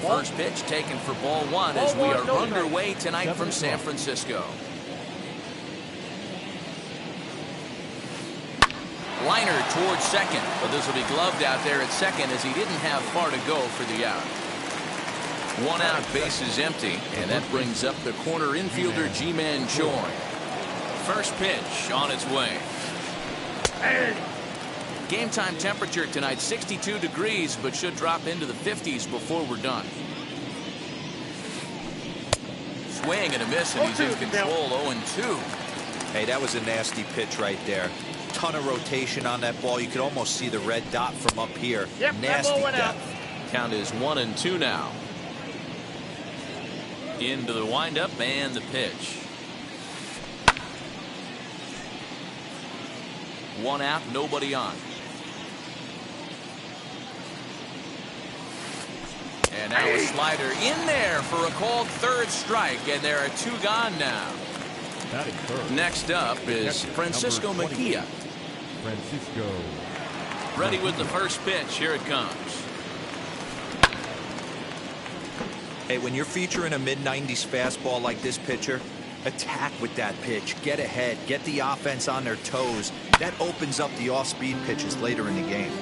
first pitch taken for ball one as we are underway tonight from San Francisco. Liner towards second, but this will be gloved out there at second as he didn't have far to go for the out. One out, base is empty, and that brings up the corner infielder G-Man Choi. First pitch on its way. Game time temperature tonight 62 degrees, but should drop into the 50s before we're done. Swing and a miss, and he's in control. 0-2. Hey, that was a nasty pitch right there. Ton of rotation on that ball. You could almost see the red dot from up here. Nasty depth. Count is 1-2 now. Into the windup and the pitch. One out, nobody on. And now a slider in there for a called third strike, and there are two gone now. Next up is Francisco Mejia. Ready with the first pitch. Here it comes. Hey, when you're featuring a mid-90s fastball like this pitcher, attack with that pitch. Get ahead. Get the offense on their toes. That opens up the off-speed pitches later in the game.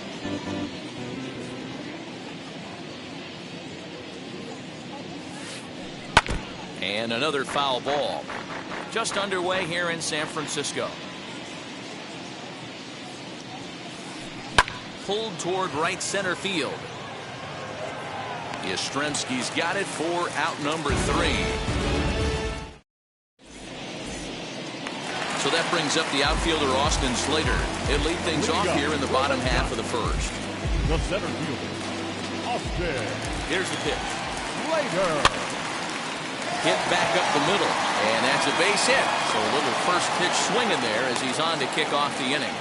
And another foul ball. Just underway here in San Francisco. Pulled toward right center field. Yastrzemski's got it for out number 3. So that brings up the outfielder Austin Slater. He'll lead things off here in the bottom half of the first. The center fielder, Austin. Here's the pitch. Slater. Hit back up the middle, and that's a base hit. So a little first pitch swing in there as he's on to kick off the inning.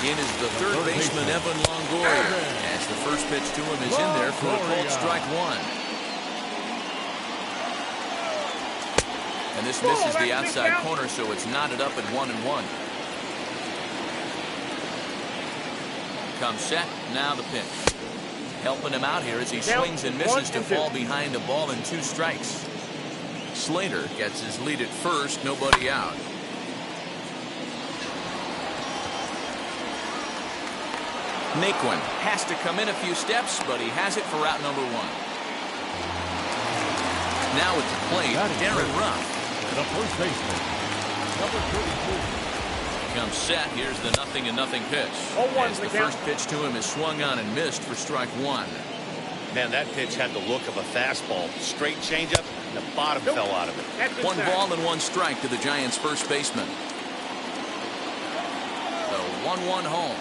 In is the third baseman, Evan Longoria, as the first pitch to him is in there for a called strike one. And this misses the outside corner, so it's knotted up at 1-1. Comes set, now the pitch. Helping him out here as he swings and misses to fall behind a ball and 2 strikes. Slater gets his lead at first, nobody out. Naquin has to come in a few steps, but he has it for out number 1. Now at the plate, Darren Ruff. The first baseman, number 32. Comes set. Here's the 0-0 pitch. As the first pitch to him is swung on and missed for strike 1. Man, that pitch had the look of a fastball. Straight changeup, and the bottom fell out of it. 1 ball and 1 strike to the Giants' first baseman. The 1-1 home.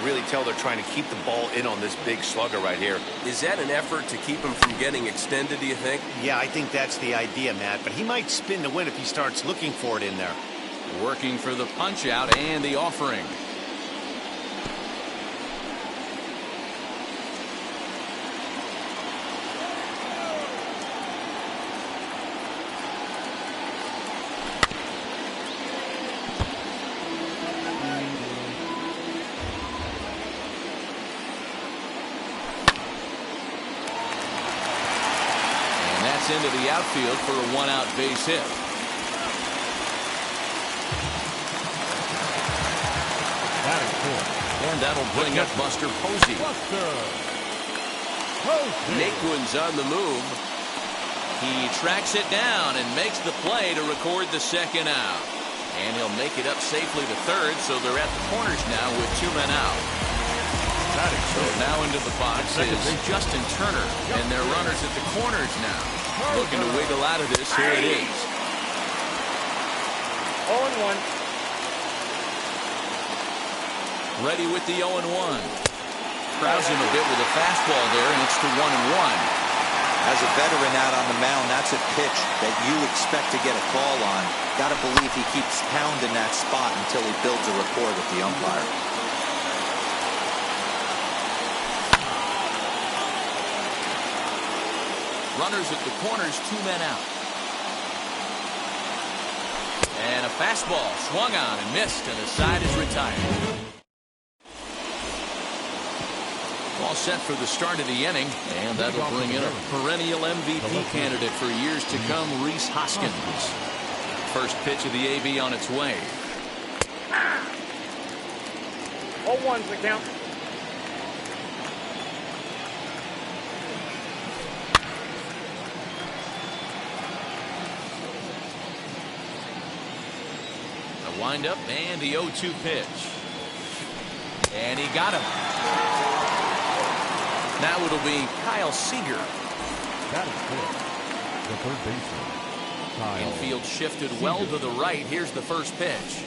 Really tell they're trying to keep the ball in on this big slugger right here. Is that an effort to keep him from getting extended, do you think? Yeah, I think that's the idea, Matt, but he might spin to win if he starts looking for it in there. Working for the punch out and the offering. Into the outfield for a 1-out base hit. And that'll bring up Buster Posey. Naquin's on the move. He tracks it down and makes the play to record the second out. And he'll make it up safely to third, so they're at the corners now with 2 men out. So now into the box is Justin Turner, and their runners at the corners now. Looking to wiggle out of this. Here it is. 0-1. Ready with the 0-1. Crowds him a bit with a fastball there, and it's to 1-1. As a veteran out on the mound, that's a pitch that you expect to get a call on. Got to believe he keeps pounding that spot until he builds a rapport with the umpire. Runners at the corners, 2 men out. And a fastball swung on and missed, and the side is retired. All set for the start of the inning, and that'll bring in a perennial MVP candidate for years to come, Rhys Hoskins. First pitch of the AB on its way. 0-1's the count. The windup and the 0-2 pitch. And he got him. Now it'll be Kyle Seager. That is good. The third baseman, Kyle. Infield shifted well to the right. Here's the first pitch.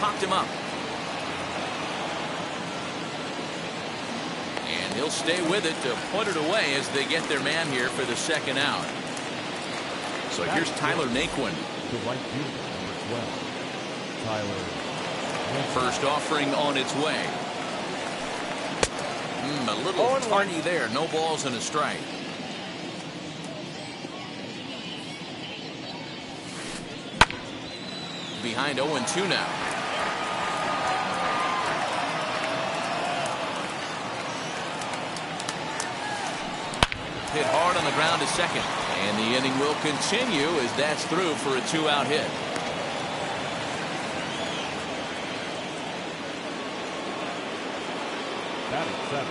Popped him up. And he'll stay with it to put it away as they get their man here for the second out. So here's Tyler Naquin. The right fielder, number 12. Tyler. First offering on its way. A little tardy there. No balls and a strike. Behind 0-2 now. Hit hard on the ground to second. And the inning will continue as that's through for a 2-out hit. That is 7.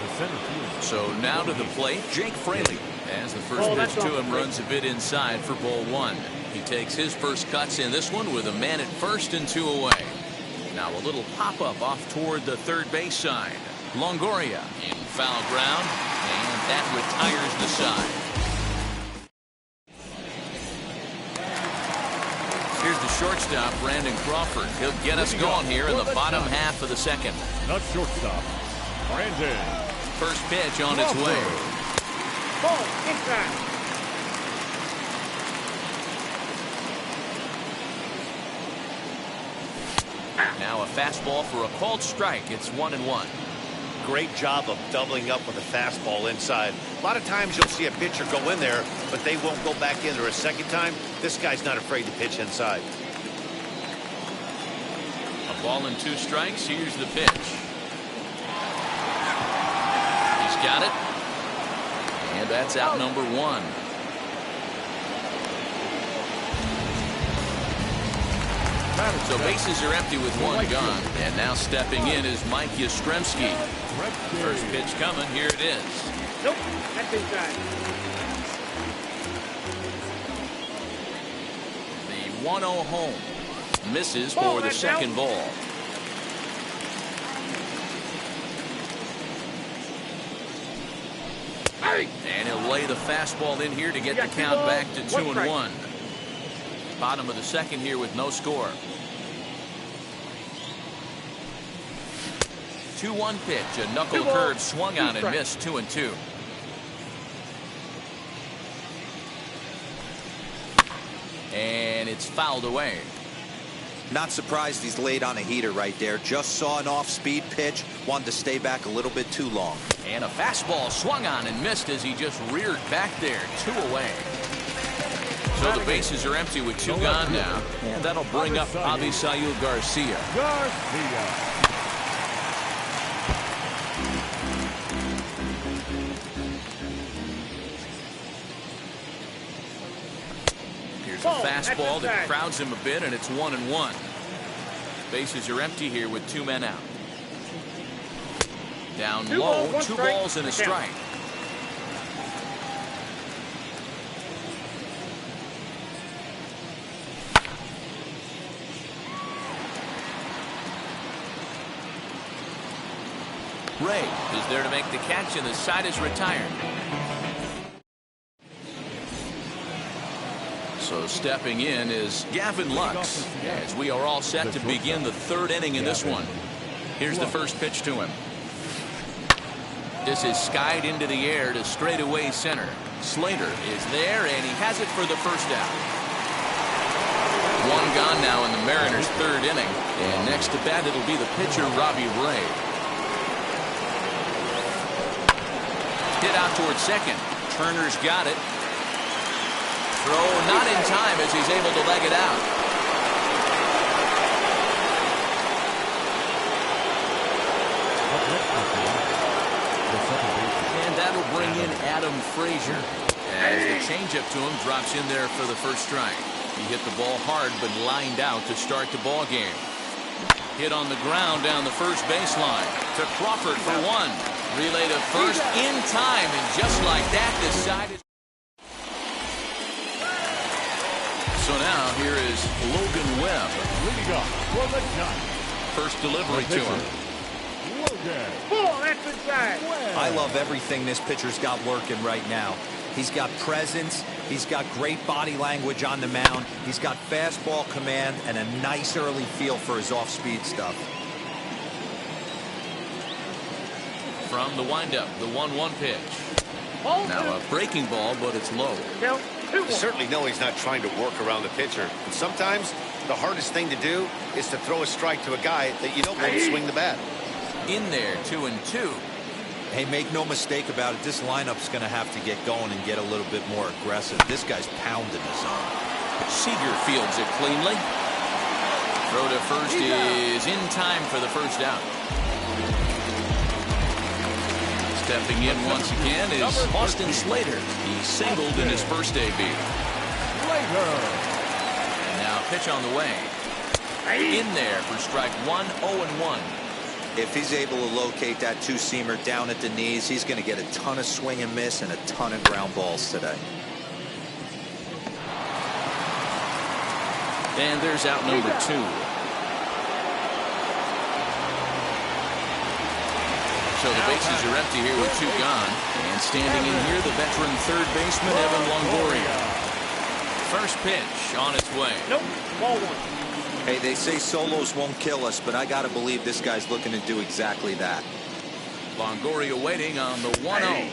The center fielder. So now to the plate, Jake Fraley. As the first pitch to him runs a bit inside for ball 1. He takes his first cuts in this one with a man at first and 2 away. Now a little pop-up off toward the third base side. Longoria in foul ground, and that retires the side. Here's the shortstop, Brandon Crawford. He'll get us going here in the bottom half of the second. Not shortstop, Brandon. First pitch on its way. Ball inside. Now a fastball for a called strike. It's 1-1. Great job of doubling up with a fastball inside. A lot of times you'll see a pitcher go in there, but they won't go back in there a second time. This guy's not afraid to pitch inside. A ball and 2 strikes. Here's the pitch. He's got it. And that's out number 1. So bases are empty with 1 gone. And now stepping in is Mike Yastrzemski. First pitch coming. Here it is. Nope, that's inside. The 1-0 home. Misses for the second ball. And he'll lay the fastball in here to get the count back to 2-1. Bottom of the second here with no score. 2-1 pitch. A knuckle curve swung on and missed. 2-2. And it's fouled away. Not surprised he's laid on a heater right there. Just saw an off-speed pitch. Wanted to stay back a little bit too long. And a fastball swung on and missed as he just reared back there. 2 away. So the bases are empty with 2 gone now. And that'll bring up Avisail Garcia. Here's a fastball that crowds him a bit, and it's 1-1. Bases are empty here with 2 men out. Down low, 2 balls and a strike. Ray is there to make the catch, and the side is retired. So stepping in is Gavin Lux as we are all set to begin the third inning in this one. Here's the first pitch to him. This is skied into the air to straightaway center. Slater is there, and he has it for the first out. One gone now in the Mariners' third inning. And next to bat, it'll be the pitcher, Robbie Ray. Hit out towards second. Turner's got it. Throw not in time as he's able to leg it out. And that'll bring in Adam Frazier as the changeup to him drops in there for the first strike. He hit the ball hard but lined out to start the ball game. Hit on the ground down the first baseline to Crawford for one. Relay to first in time, and just like that, this side is. So now here is Logan Webb. Leading up for the Giants. First delivery to him. Ball, that's inside. I love everything this pitcher's got working right now. He's got presence. He's got great body language on the mound. He's got fastball command and a nice early feel for his off-speed stuff. From the windup, the 1-1 pitch. Now a breaking ball, but it's low. Count 2-1. You certainly know he's not trying to work around the pitcher. But sometimes the hardest thing to do is to throw a strike to a guy that you don't want to swing the bat. In there, 2-2. Hey, make no mistake about it. This lineup's going to have to get going and get a little bit more aggressive. This guy's pounding the zone. Seager fields it cleanly. Throw to first is in time for the first out. Stepping in once again is Austin Slater. He singled in his first AB. And now pitch on the way. In there for strike one, 0-1. If he's able to locate that two-seamer down at the knees, he's going to get a ton of swing and miss and a ton of ground balls today. And there's out number 2. So the bases are empty here with 2 gone. And standing in here, the veteran third baseman, Evan Longoria. First pitch on its way. Nope, ball 1. Hey, they say solos won't kill us, but I got to believe this guy's looking to do exactly that. Longoria waiting on the 1-0.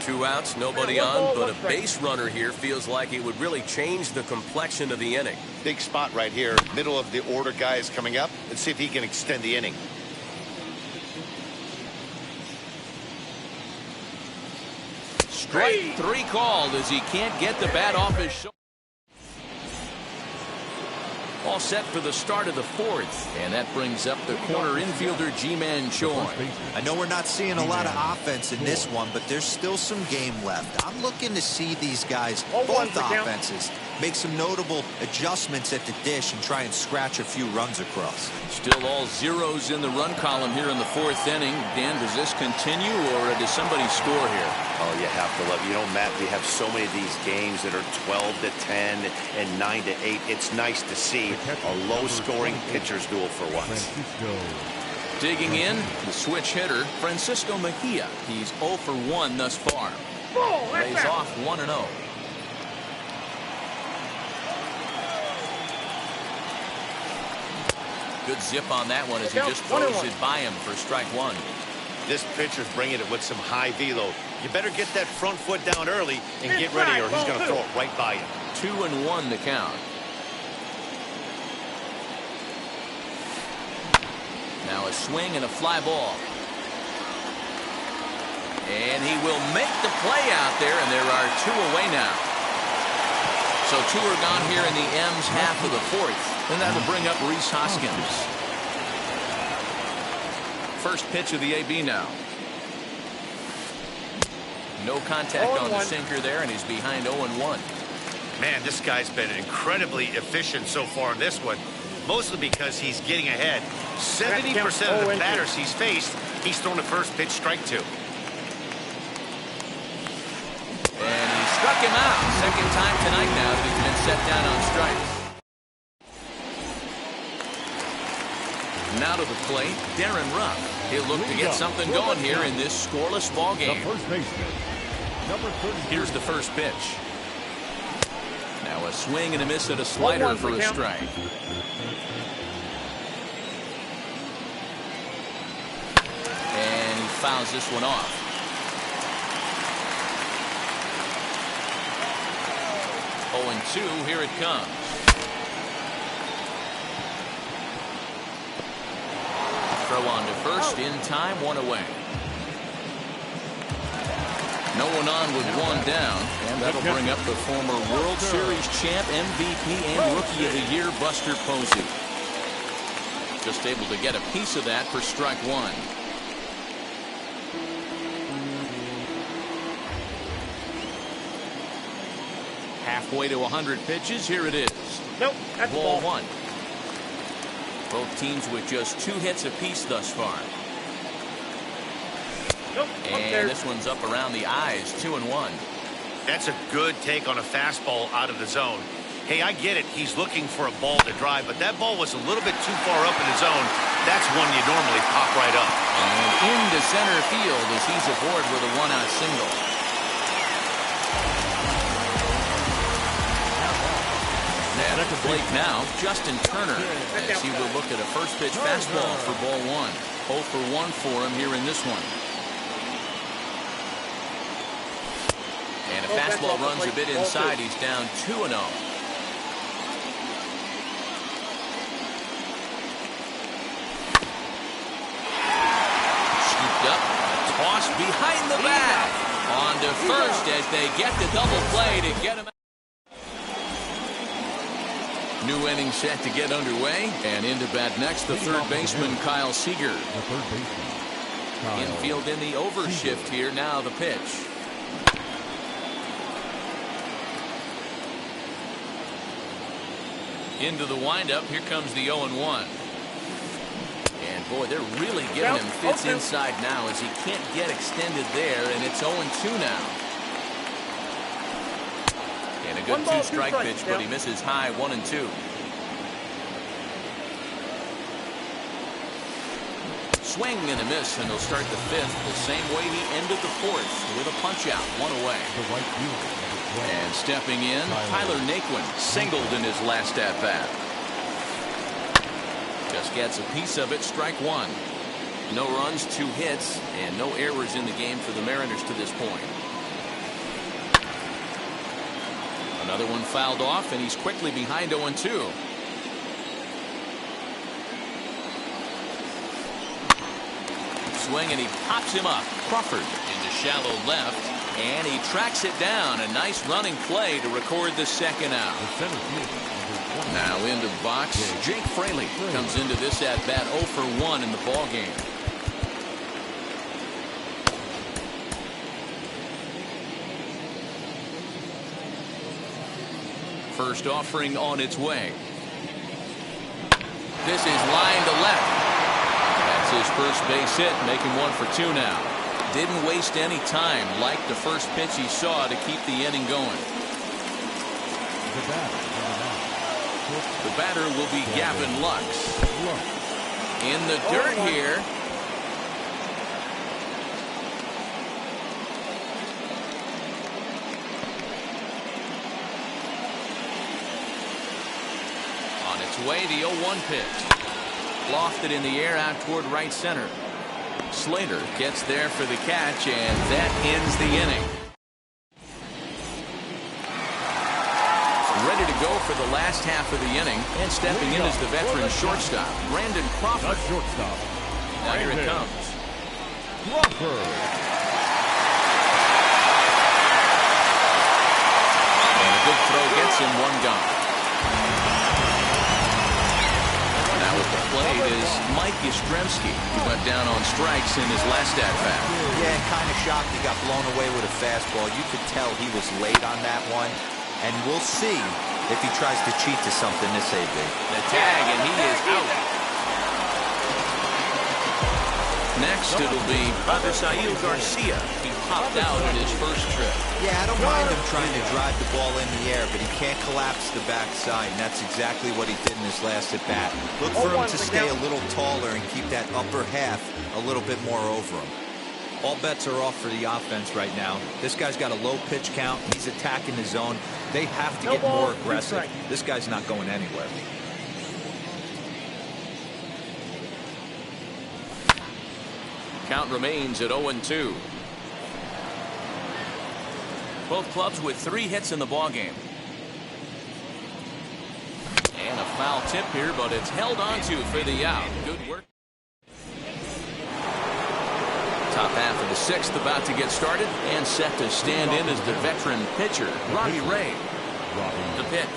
2 outs, nobody on, but a base runner here feels like it would really change the complexion of the inning. Big spot right here. Middle of the order guy is coming up. Let's see if he can extend the inning. Strike 3 called as he can't get the bat off his shoulder. All set for the start of the 4th, and that brings up the corner infielder Ji-Man Choi. I know we're not seeing a lot of offense in this one, but there's still some game left. I'm looking to see these guys, both offenses, make some notable adjustments at the dish and try and scratch a few runs across. Still all zeros in the run column here in the 4th inning. Dan, does this continue, or does somebody score here? Oh, you have to love it. You know, Matt, we have so many of these games that are 12-10 and 9-8. It's nice to see a low-scoring pitcher's duel for once. Digging in, the switch hitter, Francisco Mejia. He's 0 for 1 thus far. Lays off 1-0. Good zip on that one as he just throws it by him for strike 1. This pitcher's bringing it with some high velo. You better get that front foot down early and get ready, or he's going to throw it right by you. 2-1 the count. Now a swing and a fly ball. And he will make the play out there, and there are 2 away now. So 2 are gone here in the M's half of the 4th, and that'll bring up Rhys Hoskins. First pitch of the AB now. No contact on the sinker there, and he's behind 0-1. Man, this guy's been incredibly efficient so far in this one, mostly because he's getting ahead. 70% of the batters he's faced, he's thrown the first pitch, strike 2. And he struck him out. Second time tonight now that he's been set down on strikes. Now to the plate, Darren Ruff. He'll look to get something going here in this scoreless ball game. The first baseman, number 30. Here's the first pitch. swing and a miss at a slider for a strike. And he fouls this one off. 0-2, here it comes. Throw on to first, in time, one away. No one on with one down, and that'll bring up the former World Series champ, MVP, and Rookie of the Year, Buster Posey. Just able to get a piece of that for strike one. Halfway to 100 pitches, here it is. Nope, that's ball one. Both teams with just 2 hits apiece thus far. Nope, and this one's up around the eyes, 2-1. That's a good take on a fastball out of the zone. Hey, I get it. He's looking for a ball to drive, but that ball was a little bit too far up in the zone. That's one you normally pop right up. And into center field as he's aboard with a 1-out single. At the plate now, Justin Turner, as he will look at a first pitch fastball for ball one. 0 for 1 for him here in this one. And a fastball runs a bit inside. He's down 2-0. Scooped up, tossed behind the back. On to first as they get the double play to get him out. New inning set to get underway, and into bat next, the third baseman, Kyle Seager. The third baseman. Infield in the overshift here. Now the pitch. Into the windup. Here comes the 0-1. And boy, they're really giving him fits inside now as he can't get extended there, and it's 0-2 now. And a good 2-strike pitch, but he misses high, 1-2. Swing and a miss, and he'll start the 5th the same way he ended the 4th with a punch out, 1 away. The right fielder. And stepping in, Tyler Naquin singled in his last at bat. Just gets a piece of it, strike one. No runs, 2 hits, and no errors in the game for the Mariners to this point. Another one fouled off, and he's quickly behind 0-2. Swing, and he pops him up. Crawford into shallow left, and he tracks it down. A nice running play to record the second out. Now into box, Jake Fraley comes into this at bat 0 for 1 in the ball game. First offering on its way. This is line to left. That's his first base hit, making 1 for 2 now. Didn't waste any time, like the first pitch he saw, to keep the inning going. The batter will be Gavin Lux. In the dirt here. On its way, the 0-1 pitch. Lofted in the air out toward right center. Slater gets there for the catch, and that ends the inning. Ready to go for the last half of the inning, and stepping in is the veteran shortstop, Brandon Crawford. Shortstop. Now here it comes. Crawford. And a good throw gets him 1 gone. Now at the plate is Mike Yastrzemski, who went down on strikes in his last at-bat. Yeah, kind of shocked he got blown away with a fastball. You could tell he was late on that one. And we'll see if he tries to cheat to something this AB. The tag, and he is out. Next, it'll be Avisail Garcia. He popped out in his first trip. Yeah, I don't mind him trying to drive the ball in the air, but he can't collapse the backside, and that's exactly what he did in his last at-bat. Look for him to stay a little taller and keep that upper half a little bit more over him. All bets are off for the offense right now. This guy's got a low pitch count. He's attacking the zone. They have to get more aggressive. This guy's not going anywhere. Count remains at 0-2. Both clubs with 3 hits in the ballgame. And a foul tip here, but it's held onto for the out. Good work. Top half of the 6th about to get started, and set to stand in as the veteran pitcher, Robbie Ray. The pitch.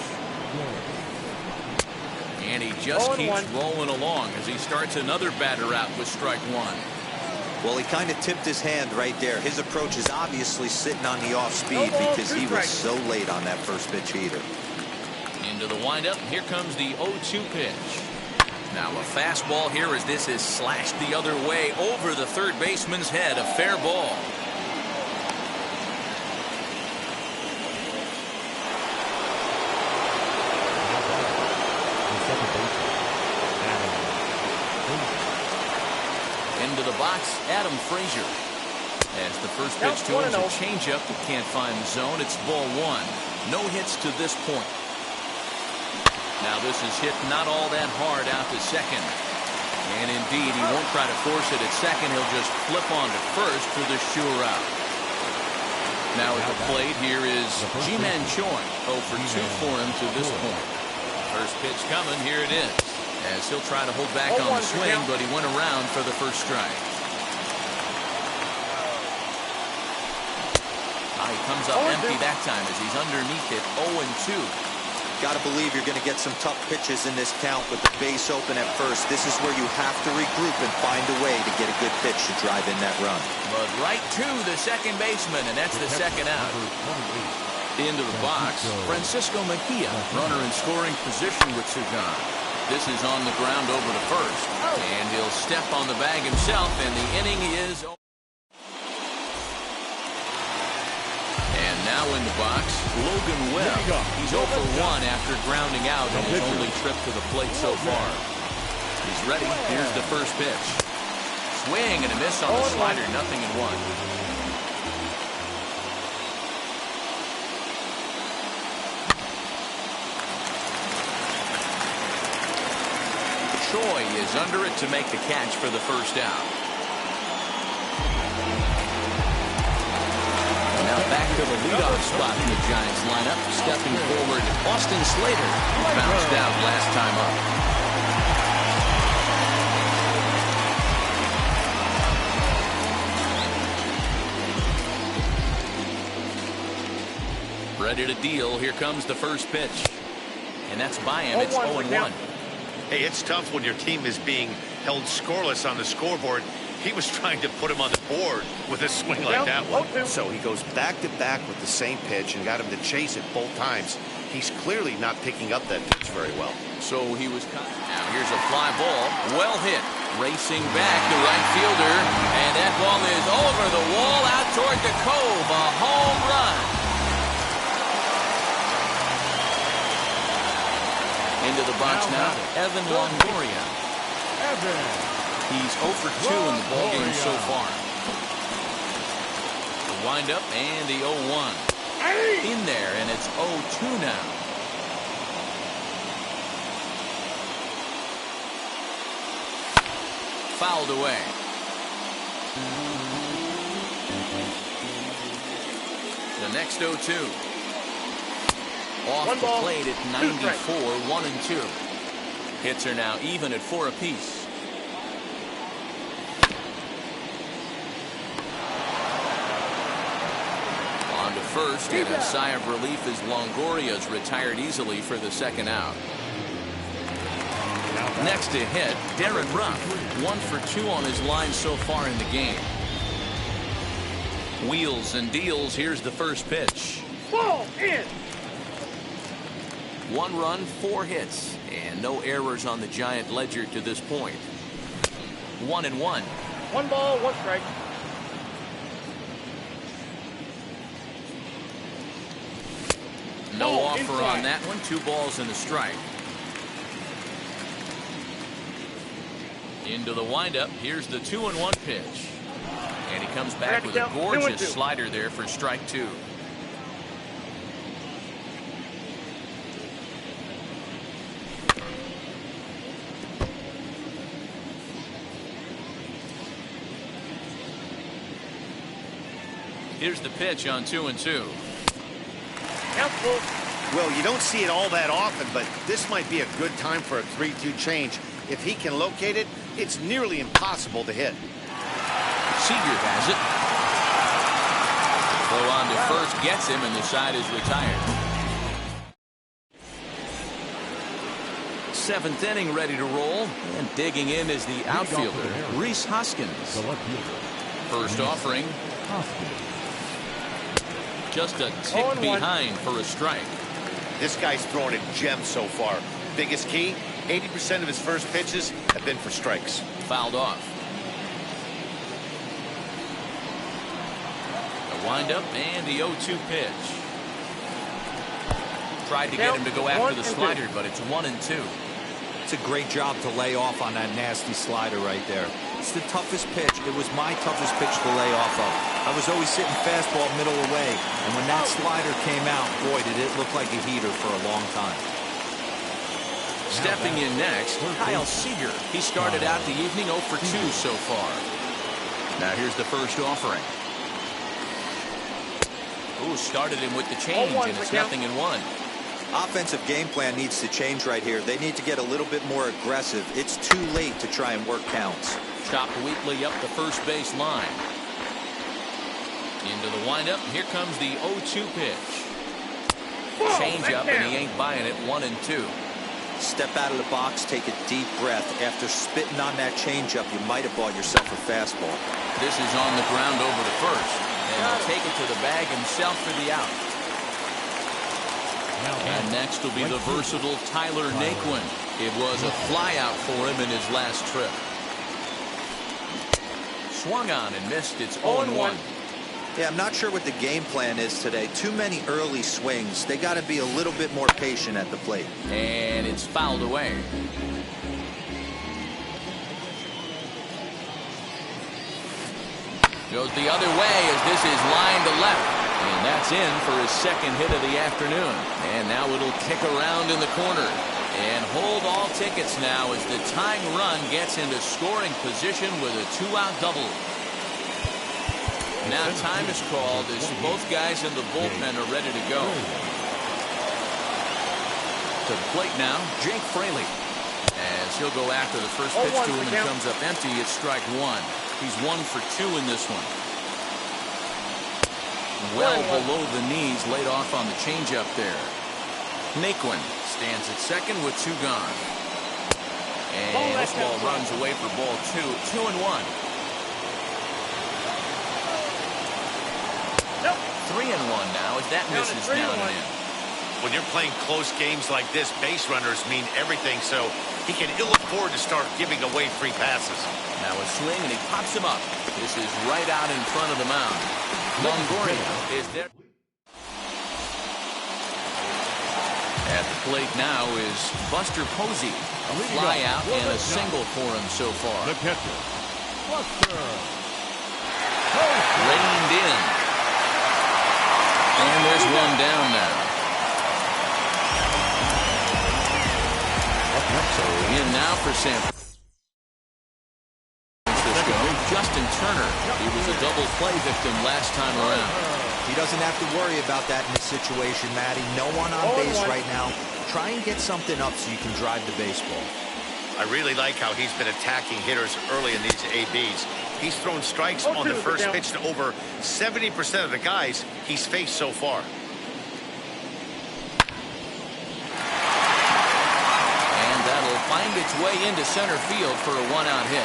And he just keeps rolling along as he starts another batter out with strike 1. Well, he kind of tipped his hand right there. His approach is obviously sitting on the off speed because he was so late on that first pitch either. Into the windup. Here comes the 0-2 pitch. Now a fastball here as this is slashed the other way over the third baseman's head. A fair ball. Into the box, Adam Frazier. As the first pitch to him is a changeup that can't find the zone. It's ball 1. No hits to this point. Now this is hit not all that hard out to second. And indeed, he won't try to force it at second. He'll just flip on to first for the sure out. Now at the plate, here is Ji-Man Choi. 0 for 2 for him to this point. First pitch coming. Here it is. As he'll try to hold back on the swing, but he went around for the first strike. Now he comes up empty that time as he's underneath it. 0-2. Got to believe you're going to get some tough pitches in this count with the base open at first. This is where you have to regroup and find a way to get a good pitch to drive in that run. But right to the second baseman, and that's the second out. Into the box, Francisco Mejia, runner in scoring position with Sugan. This is on the ground over to first, and he'll step on the bag himself, and the inning is over. And now in the box, Logan Webb. He's 0 for 1 after grounding out in his only trip to the plate so far. He's ready. Here's the first pitch. Swing and a miss on the slider. 0-1. Choi is under it to make the catch for the first out. Now back to the leadoff spot in the Giants lineup. Stepping forward, Austin Slater, who bounced out last time up. Ready to deal. Here comes the first pitch. And that's by him. It's 0-1. Hey, it's tough when your team is being held scoreless on the scoreboard. He was trying to put him on the board with a swing like that one. So he goes back to back with the same pitch and got him to chase it both times. He's clearly not picking up that pitch very well. So he was caught. Now here's a fly ball. Well hit. Racing back the right fielder. And that ball is over the wall out toward the Cove. A home run. Into the box now, Evan Longoria. He's 0 for 2 in the ballgame so far. The windup and the 0-1. In there, and it's 0-2 now. Fouled away. The next 0-2. Off the plate at 94, 1-2. Hits are now even at 4 apiece. On to first, and a sigh of relief as Longoria's retired easily for the second out. Next to hit, Darren Ruff, 1 for 2 on his line so far in the game. Wheels and deals. Here's the first pitch. Ball in. 1 run, 4 hits, and no errors on the Giant ledger to this point. 1-1. 1 ball, 1 strike. No offer on that one. 2 balls and a strike. Into the windup. Here's the 2-1 pitch. And he comes back with a gorgeous slider there for strike 2. Here's the pitch on 2-2. Well, you don't see it all that often, but this might be a good time for a 3-2 change. If he can locate it, it's nearly impossible to hit. Seager has it. Throw on to first gets him, and the side is retired. 7th inning ready to roll, and digging in is the outfielder, Rhys Hoskins. First offering. Just a tick behind for a strike. This guy's throwing a gem so far. Biggest key, 80% of his first pitches have been for strikes. Fouled off. The windup and the 0-2 pitch. Tried to get him to go after the slider, but it's 1-2. It's a great job to lay off on that nasty slider right there. It's the toughest pitch. It was my toughest pitch to lay off of. I was always sitting fastball middle away, and when that slider came out, boy, did it look like a heater for a long time. Stepping in next, Kyle Seager. He started out the evening 0 for 2 so far. Now here's the first offering. Ooh, started him with the change, and it's 0-1. Offensive game plan needs to change right here. They need to get a little bit more aggressive. It's too late to try and work counts. Chopped weakly up the first base line. Into the windup. Here comes the 0-2 pitch. Change up, and he ain't buying it. 1-2. Step out of the box, take a deep breath. After spitting on that changeup, you might have bought yourself a fastball. This is on the ground over to first, and he'll take it to the bag himself for the out. And next will be the versatile Tyler Naquin. It was a flyout for him in his last trip. Swung on and missed. It's 0-1. Yeah, I'm not sure what the game plan is today. Too many early swings. They got to be a little bit more patient at the plate. And it's fouled away. Goes the other way as this is line to left. And that's in for his second hit of the afternoon. And now it'll kick around in the corner. And hold all tickets now as the tying run gets into scoring position with a 2-out double. Now time is called as both guys in the bullpen are ready to go. To the plate now, Jake Fraley. As he'll go after the first pitch to him and comes up empty, it's strike 1. He's 1 for 2 in this one. Well below the knees, laid off on the changeup there. Naquin stands at second with 2 gone. And this ball runs away for ball 2. 2-1. 3-1 now as that misses down and in. When you're playing close games like this, base runners mean everything, so he can ill afford to start giving away free passes. Now a swing, and he pops him up. This is right out in front of the mound. Longoria is there. At the plate now is Buster Posey. A fly out and a single for him so far. The catcher, Buster. Reined in. And there's one down now. So in now for San Francisco, Justin Turner. He was a double play victim last time around. He doesn't have to worry about that in this situation, Matty. No one on base right now. Try and get something up so you can drive the baseball. I really like how he's been attacking hitters early in these ABs. He's thrown strikes on the first pitch to over 70% of the guys he's faced so far. And that'll find its way into center field for a 1-out hit.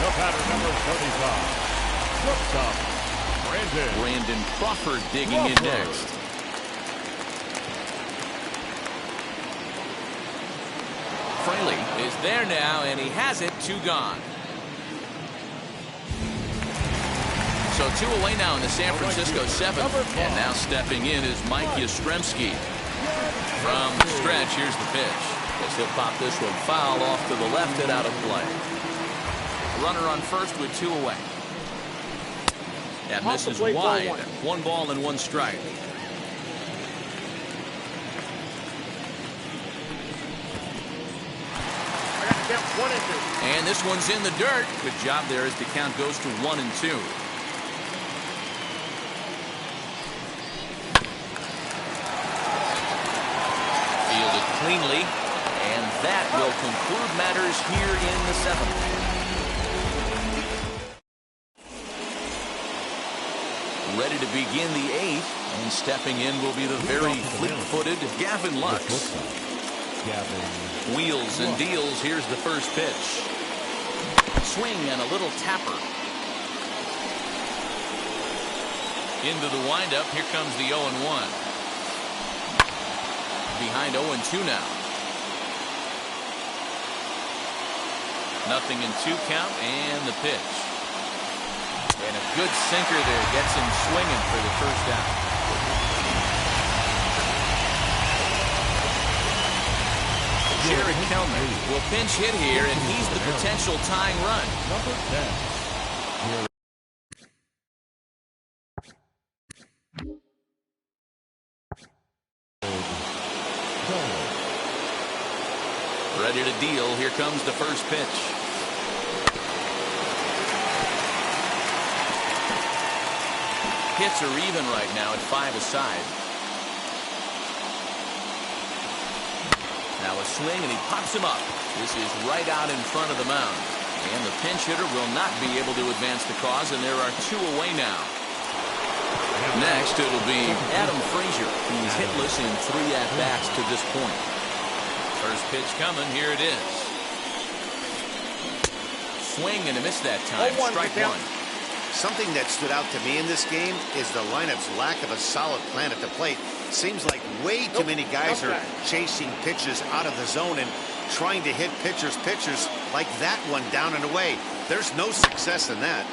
The batter, number 35. Shortstop, Brandon Crawford digging in next. Fraley is there now, and he has it. 2 gone. So 2 away now in the San Francisco 7th. And now stepping in is Mike Yastrzemski. From the stretch, here's the pitch. As he'll pop this one foul off to the left and out of play. Runner on first with 2 away. That misses wide. 1 ball and 1 strike. And this one's in the dirt. Good job there as the count goes to 1-2. Fielded cleanly, and that will conclude matters here in the 7th. Ready to begin the 8th, and stepping in will be the very fleet-footed Gavin Lux. Wheels and deals. Here's the first pitch. Swing and a little tapper. Into the windup. Here comes the 0-1. Behind 0-2 now. 0-2 count and the pitch. And a good sinker there gets him swinging for the first out. Jared Kelman will pinch hit here, and he's the potential tying run. Number 10. Ready to deal. Here comes the first pitch. Hits are even right now at 5 aside. Now a swing, and he pops him up. This is right out in front of the mound. And the pinch hitter will not be able to advance the cause, and there are 2 away now. Next, it'll be Adam Frazier. He's hitless in 3 at-bats to this point. First pitch coming. Here it is. Swing and a miss that time. Strike 1. Something that stood out to me in this game is the lineup's lack of a solid plan at the plate. Seems like way too many guys are chasing pitches out of the zone and trying to hit pitchers like that one down and away. There's no success in that.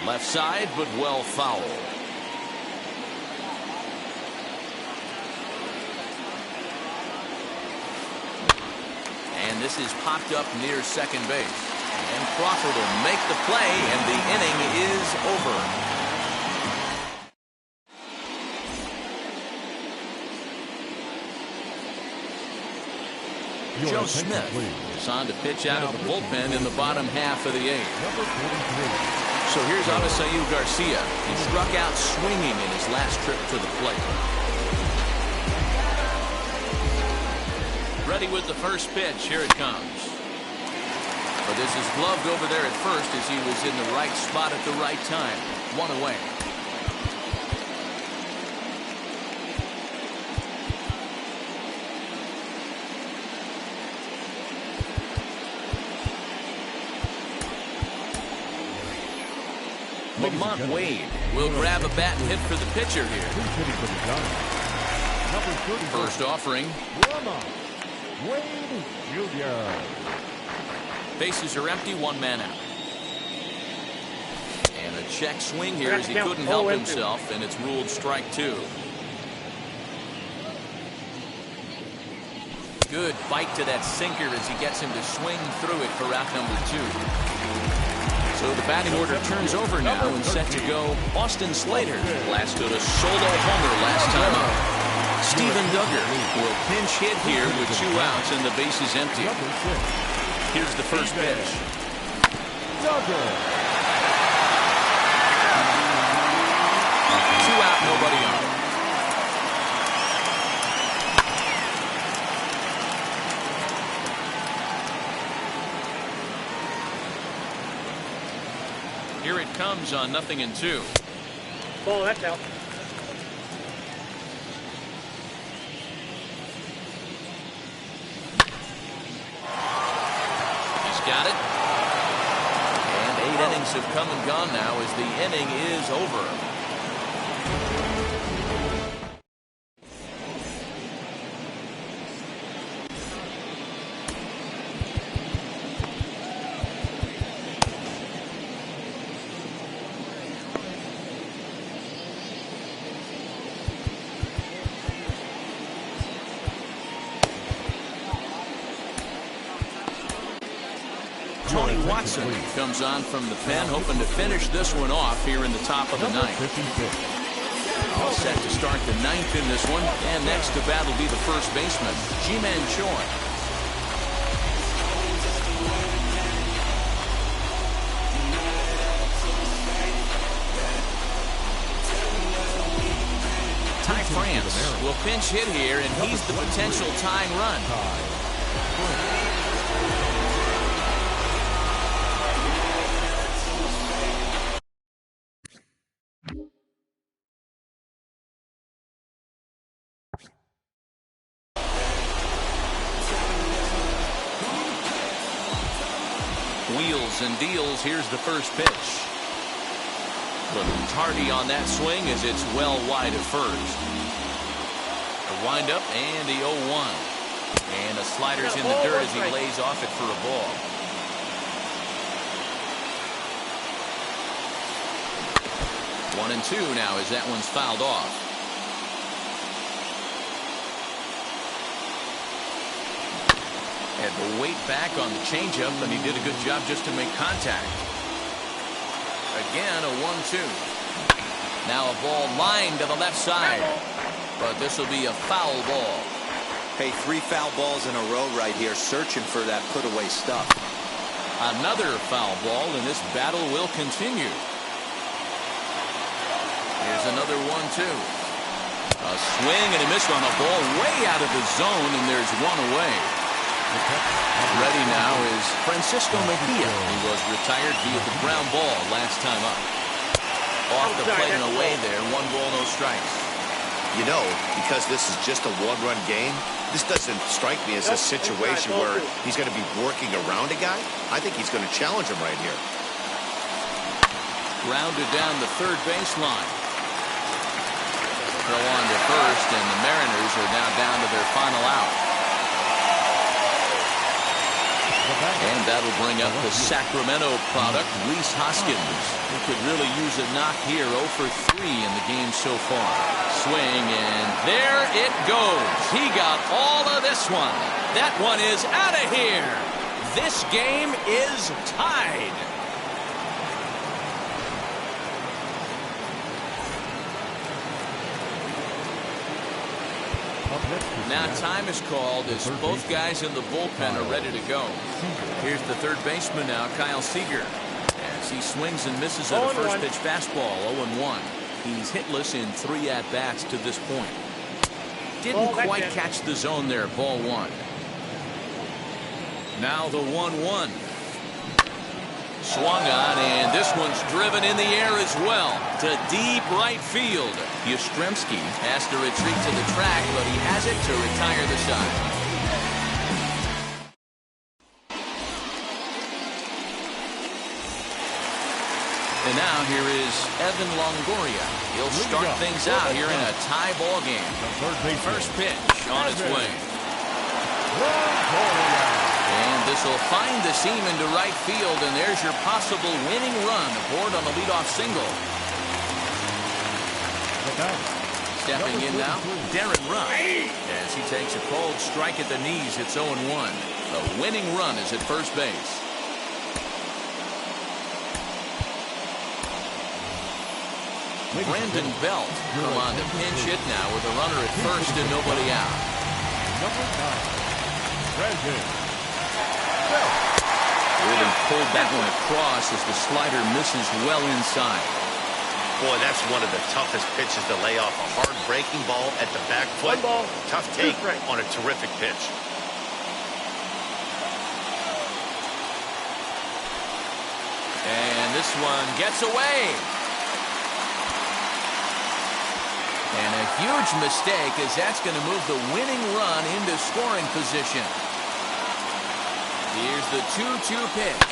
Left side, but well foul. And this is popped up near second base. And Crawford will make the play, and the inning is over. Joe Smith is on to pitch out of the bullpen in the bottom half of the 8th. So here's Avisail Garcia. He struck out swinging in his last trip to the plate. Ready with the first pitch. Here it comes. But this is gloved over there at first as he was in the right spot at the right time. 1 away. Lamont Wade will grab a bat and hit for the pitcher here. First offering. Wade Jr. Bases are empty, 1 man out. And a check swing here as he couldn't help himself, and it's ruled strike 2. Good bite to that sinker as he gets him to swing through it for out number 2. So the batting order turns over now and set to go Austin Slater. Blasted a solo homer last time up. Steven Duggar will pinch hit here with 2 outs and the base is empty. Here's the first pitch. Duggar. 2 out, nobody on. Here it comes on 0-2. Ball, that's out. Got it. And 8 innings have come and gone now as the inning is over. Tony Watson comes on from the pen, hoping to finish this one off here in the top of the ninth. All set to start the ninth in this one, and next to bat will be the first baseman, Ji-Man Choi. Ty France will pinch hit here, and he's the potential tying run. Wheels and deals. Here's the first pitch. Little tardy on that swing as it's well wide of first. The windup and the 0-1. And the slider's in the dirt as he lays off it for a ball. One and two now as that one's fouled off. Had the weight back on the changeup, and he did a good job just to make contact. Again, a 1-2. Now a ball lined to the left side, but this will be a foul ball. Hey, 3 foul balls in a row right here, searching for that put-away stuff. Another foul ball, and this battle will continue. Here's another 1-2. A swing and a miss on a ball way out of the zone, and there's one away. Ready now is Francisco Mejia. He was retired via the ground ball last time up. Off the plate and away there. 1 ball, no strikes. You know, because this is just a one-run game, this doesn't strike me as a situation where he's going to be working around a guy. I think he's going to challenge him right here. Grounded down the third baseline. Throw on to first, and the Mariners are now down to their final out. And that'll bring up the Sacramento product, Rhys Hoskins. He could really use a knock here. 0 for 3 in the game so far. Swing, and there it goes. He got all of this one. That one is out of here. This game is tied. Now time is called as both guys in the bullpen are ready to go. Here's the third baseman now, Kyle Seager. As he swings and misses at a first pitch fastball, 0-1. He's hitless in 3 at-bats to this point. Didn't quite catch the zone there, ball 1. Now the 1-1. Swung on, and this one's driven in the air as well to deep right field. Yastrzemski has to retreat to the track, but he has it to retire the side. And now here is Evan Longoria. He'll start things out here in a tie ball game. First pitch on its way. And this will find the seam into right field, and there's your possible winning run aboard on the leadoff single. Stepping in now, Darren Rush. As he takes a cold strike at the knees, it's 0-1. The winning run is at first base. Brandon Belt come on to pinch hit now with a runner at first and nobody out. Number 9, Brandon. Really pulled that one across as the slider misses well inside. Boy, that's one of the toughest pitches to lay off. A hard breaking ball at the back foot. Tough take on a terrific pitch. And this one gets away. And a huge mistake, as that's going to move the winning run into scoring position. Here's the 2-2 pitch.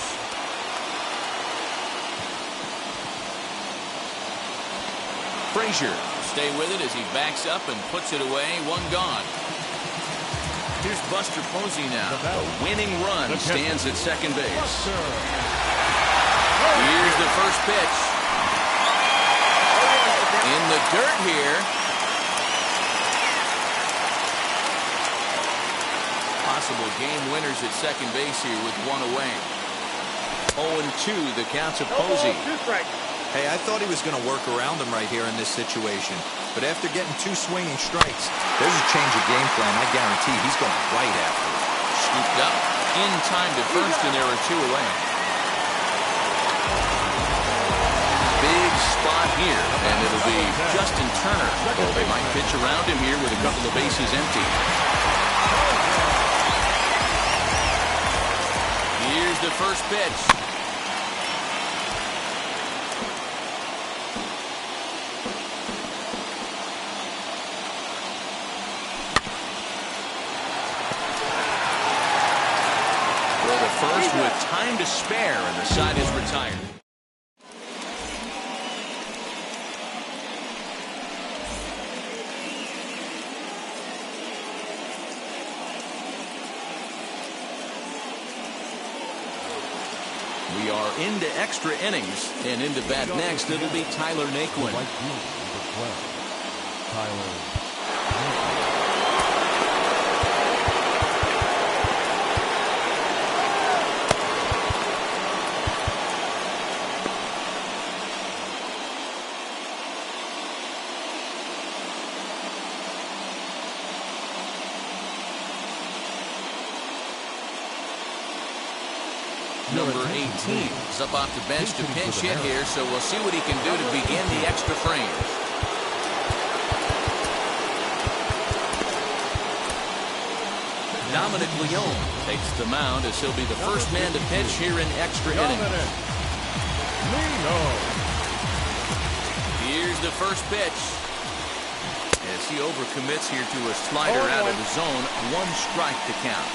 Frazier stay with it as he backs up and puts it away. 1 gone. Here's Buster Posey now. The winning run stands at second base. Here's the first pitch. In the dirt here. Possible game winners at second base here with 1 away. 0-2, the count to No ball, Posey. 2 strikes. Hey, I thought he was going to work around him right here in this situation. But after getting 2 swinging strikes, there's a change of game plan. I guarantee he's going right after it. Scooped up in time to first, and there are 2 away. Big spot here, and it'll be Justin Turner. Well, they might pitch around him here with a couple of bases empty. Here's the first pitch. First with time to spare, and the side is retired. We are into extra innings, and into bat next, it'll be Tyler Naquin. Number 18 is up off the bench to pinch hit here, so we'll see what he can do to begin the extra frame. Dominic Leone takes the mound as he'll be the first man to pitch here in extra innings. Here's the first pitch. As he overcommits here to a slider out of the zone, 1 strike to count.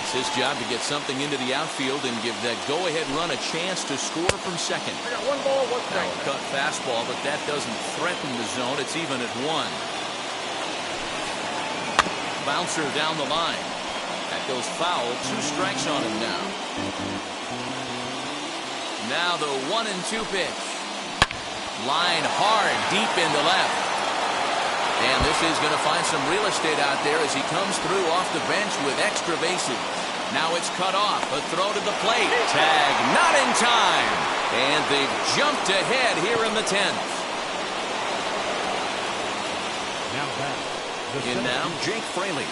It's his job to get something into the outfield and give that go-ahead run a chance to score from second. I got 1 ball, 1 strike. Now a cut fastball, but that doesn't threaten the zone. It's even at 1. Bouncer down the line. That goes foul. 2 strikes on him now. Now the 1-2 pitch. Line hard, deep into left. And this is going to find some real estate out there as he comes through off the bench with extra bases. Now it's cut off. A throw to the plate. Tag not in time. And they've jumped ahead here in the 10th. In now, Jake Fraley.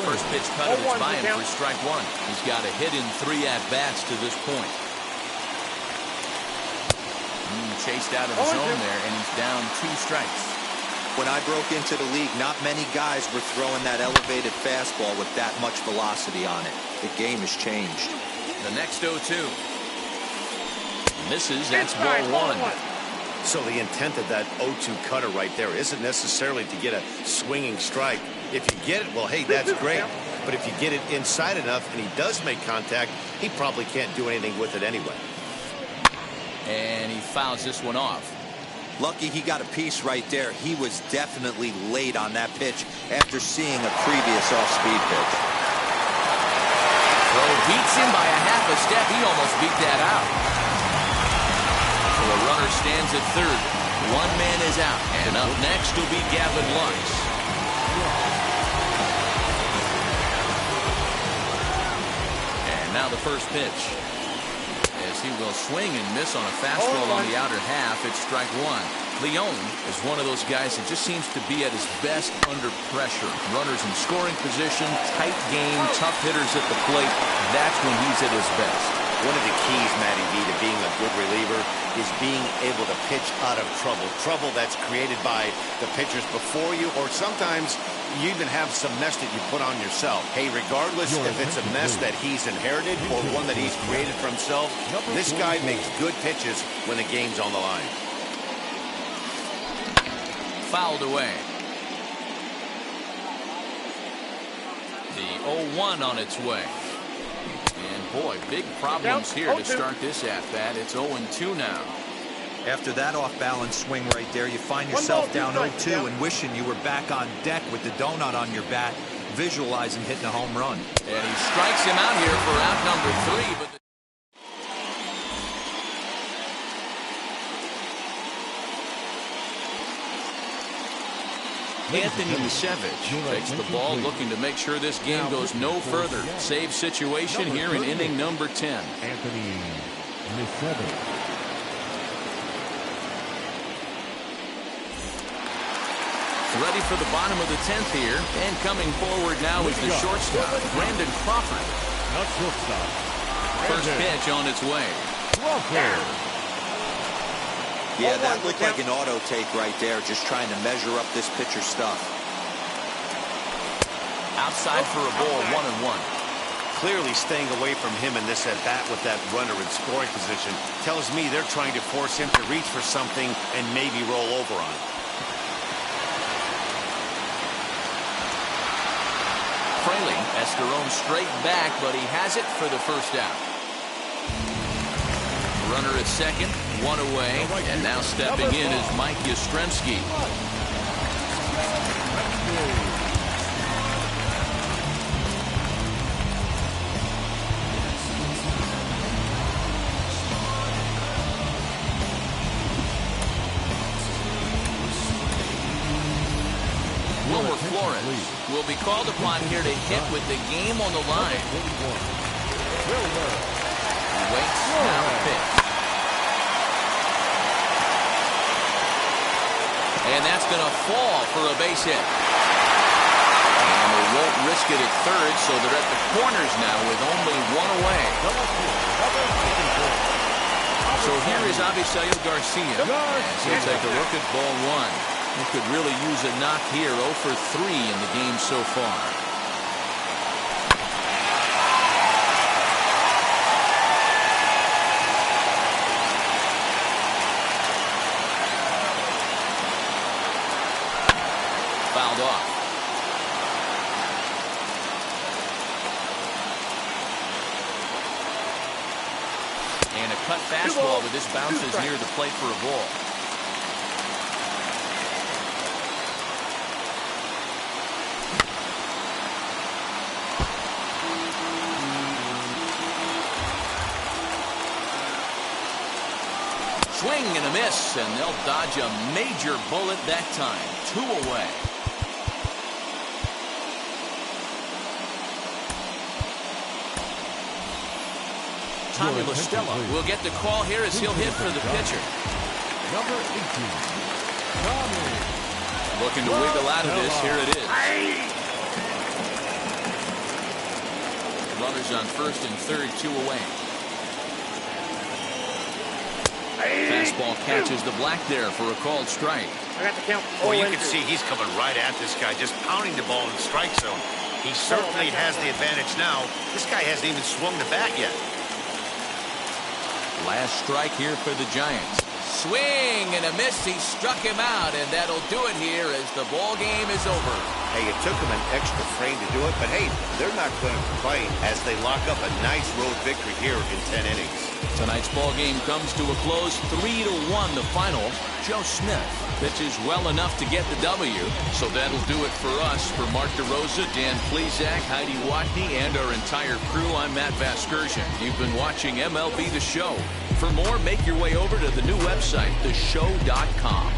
First pitch cut, and it's by him for strike 1. He's got a hit in 3 at-bats to this point. Chased out of the zone there, and he's down 2 strikes. When I broke into the league, not many guys were throwing that elevated fastball with that much velocity on it. The game has changed. The next 0-2. Misses, that's ball 1. So the intent of that 0-2 cutter right there isn't necessarily to get a swinging strike. If you get it, well, hey, that's great. But if you get it inside enough and he does make contact, he probably can't do anything with it anyway. And he fouls this one off. Lucky he got a piece right there. He was definitely late on that pitch after seeing a previous off-speed pitch. Throw beats him by a half a step. He almost beat that out. So a runner stands at third. 1 man is out. And up next will be Gavin Lux. And now the first pitch. As he will swing and miss on a fastball on the outer half, it's strike 1. Leone is one of those guys that just seems to be at his best under pressure. Runners in scoring position, tight game, tough hitters at the plate. That's when he's at his best. One of the keys, Matty V, to being a good reliever is being able to pitch out of trouble. Trouble that's created by the pitchers before you, or sometimes you even have some mess that you put on yourself. Hey, regardless if it's a mess that he's inherited or one that he's created for himself, this guy makes good pitches when the game's on the line. Fouled away. The 0-1 on its way. And boy, big problems here to start this at-bat. It's 0-2 now. After that off-balance swing right there, you find yourself down 0-2 and wishing you were back on deck with the donut on your bat, visualizing hitting a home run. And he strikes him out here for out number 3. But Anthony Misevich takes the ball, looking to make sure this game goes no further. Save situation here in inning number 10. Anthony Misevich. Ready for the bottom of the 10th here. And coming forward now is the shortstop, Brandon Crawford. First pitch on its way. Yeah, that looked like an auto take right there, just trying to measure up this pitcher's stuff. Outside for a ball, 1-1. Clearly staying away from him in this at-bat with that runner in scoring position tells me they're trying to force him to reach for something and maybe roll over on it. Fraley has thrown straight back, but he has it for the first out. Runner at second, one away, and now stepping in is Mike Yastrzemski. Wilmer Flores will be called upon here to hit with the game on the line. He waits, now the pitch. And that's going to fall for a base hit. And they won't risk it at third, so they're at the corners now with only one away. So here is Avisail Garcia as he'll take a look at ball one. He could really use a knock here. 0 for 3 in the game so far. Fouled off. And a cut fastball, but this bounces near the plate for a ball. Swing and a miss, and they'll dodge a major bullet that time. 2 away. Tommy La Stella will get the call here as he'll hit for the pitcher. Number 18, Tommy. Looking to wiggle out of this. Here it is. Runners on first and third, 2 away. Fastball catches the black there for a called strike. I got the count. Well, you can see he's coming right at this guy, just pounding the ball in the strike zone. He certainly has the advantage now. This guy hasn't even swung the bat yet. Last strike here for the Giants. Swing and a miss. He struck him out, and that'll do it here as the ball game is over. Hey, it took them an extra frame to do it, but hey, they're not going to fight as they lock up a nice road victory here in 10 innings. Tonight's ball game comes to a close, 3-1 the final. Joe Smith pitches well enough to get the W. So that'll do it for us. For Mark DeRosa, Dan Plesac, Heidi Watney, and our entire crew, I'm Matt Vasgersian. You've been watching MLB The Show. For more, make your way over to the new website, theshow.com.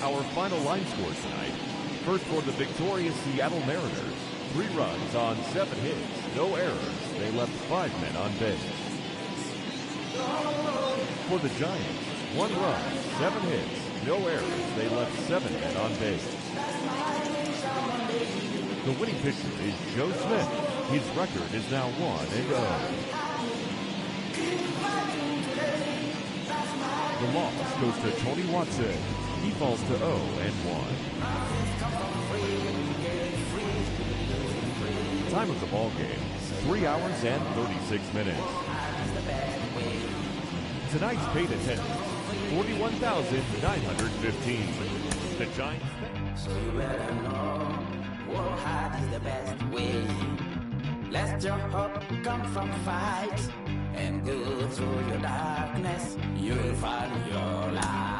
Our final line scores tonight. First for the victorious Seattle Mariners. 3 runs on 7 hits, no errors. They left 5 men on base. For the Giants, 1 run, 7 hits, no errors. They left 7 men on base. The winning pitcher is Joe Smith. His record is now 1-0. The loss goes to Tony Watson. He falls to 0-1. Time of the ball game, 3 hours and 36 minutes. Tonight's paid attendance, 41,915. The Giants. So you better know, work hard is the best way. Let your hope come from fight and go through your darkness. You'll find your light.